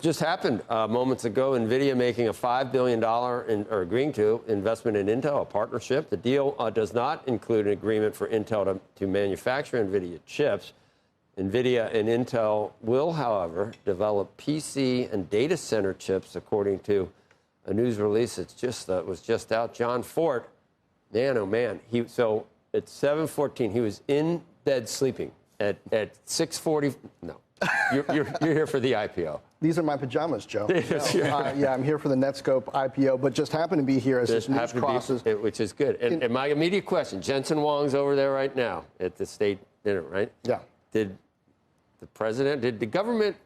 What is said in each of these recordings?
Just happened moments ago. Nvidia making a $5 billion or agreeing to investment in Intel, a partnership. The deal does not include an agreement for Intel to manufacture Nvidia chips. Nvidia and Intel will, however, develop PC and data center chips, according to a news release that was just out. John Fort, man, oh man, so at 7:14, he was in bed sleeping. At 6:40, no, you're here for the IPO. These are my pajamas, Joe. Yeah, I'm here for the Netscope IPO, but just happen to be here as this news crosses. Which is good. And my immediate question, Jensen Huang's over there right now at the state dinner, right? Yeah. Did the government,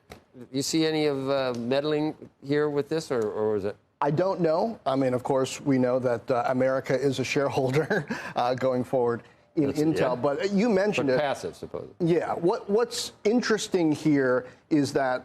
you see any of meddling here with this, or was it? I don't know. I mean, of course, we know that America is a shareholder going forward in Intel, but you mentioned it. Passive, supposedly. Yeah. What's interesting here is that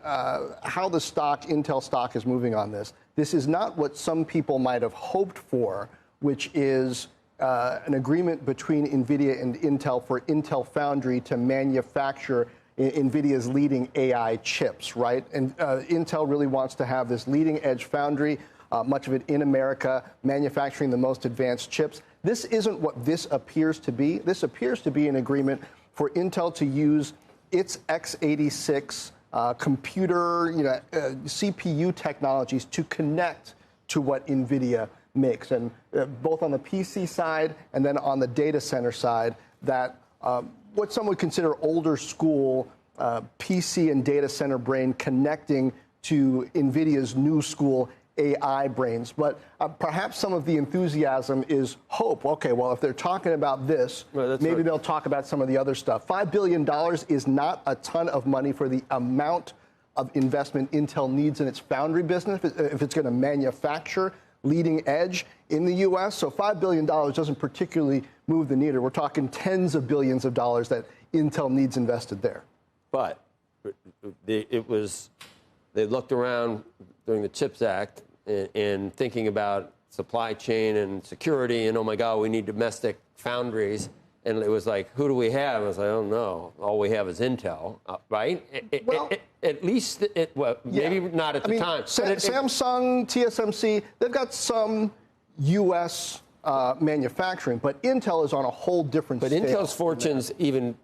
how the Intel stock is moving on this. This is not what some people might have hoped for, which is an agreement between Nvidia and Intel for Intel Foundry to manufacture Nvidia's leading AI chips, right? And Intel really wants to have this leading edge foundry, much of it in America, manufacturing the most advanced chips. This isn't what this appears to be. This appears to be an agreement for Intel to use its x86 computer, CPU technologies to connect to what Nvidia makes, and both on the PC side and then on the data center side, that what some would consider older school PC and data center brain connecting to Nvidia's new school AI brains. But perhaps some of the enthusiasm is hope. Okay, well, if they're talking about this, maybe they'll talk about some of the other stuff. $5 billion is not a ton of money for the amount of investment Intel needs in its foundry business if it's going to manufacture leading edge in the U.S. So $5 billion doesn't particularly move the needle. We're talking tens of billions of dollars that Intel needs invested there. But they looked around during the CHIPS Act and thinking about supply chain and security, and oh my God, we need domestic foundries. And it was like, who do we have? I was like, oh no, all we have is Intel, right? At least, maybe not at the time. Samsung, TSMC, they've got some U.S. manufacturing, but Intel is on a whole different scale. But Intel's fortunes even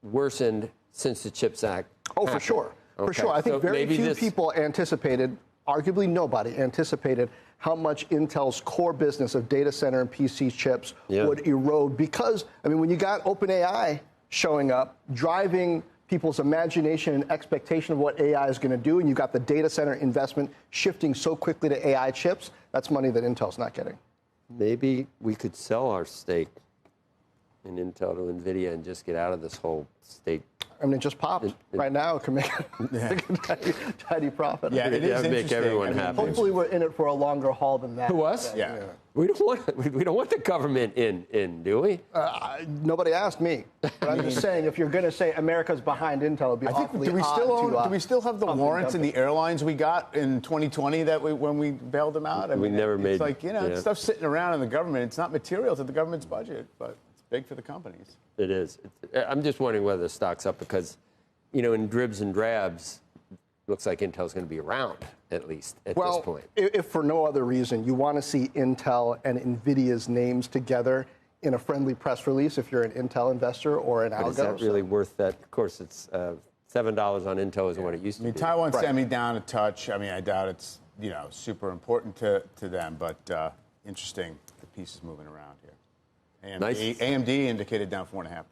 worsened since the CHIPS Act. Oh, for sure. Okay. For sure. I think very few people anticipated, arguably nobody anticipated, how much Intel's core business of data center and PC chips would erode. Because, I mean, when you got OpenAI showing up, driving people's imagination and expectation of what AI is going to do, and you got the data center investment shifting so quickly to AI chips, that's money that Intel's not getting. Maybe we could sell our stake in Intel to Nvidia and just get out of this whole stake. I mean, it just popped. Right now, it can make a tidy profit. Yeah, it is make everyone happy. Hopefully, we're in it for a longer haul than that. Who, us? Yeah. We don't want the government in, do we? Nobody asked me. But I'm just saying, if you're going to say America's behind Intel, it'd be awfully odd. Do we still have the warrants in the airlines we got in 2020 when we bailed them out? I mean, it's like, stuff's sitting around in the government. It's not material to the government's budget, but it's big for the companies. It is. I'm just wondering whether the stock's up because, in dribs and drabs, looks like Intel's going to be around, at least, at this point. If for no other reason, you want to see Intel and NVIDIA's names together in a friendly press release if you're an Intel investor or an algo. Is that really worth that? Of course, it's $7 on Intel isn't what it used to be. Taiwan sent me down a touch. I mean, I doubt it's, super important to them, but interesting, the pieces moving around here. AMD indicated down 4.5%.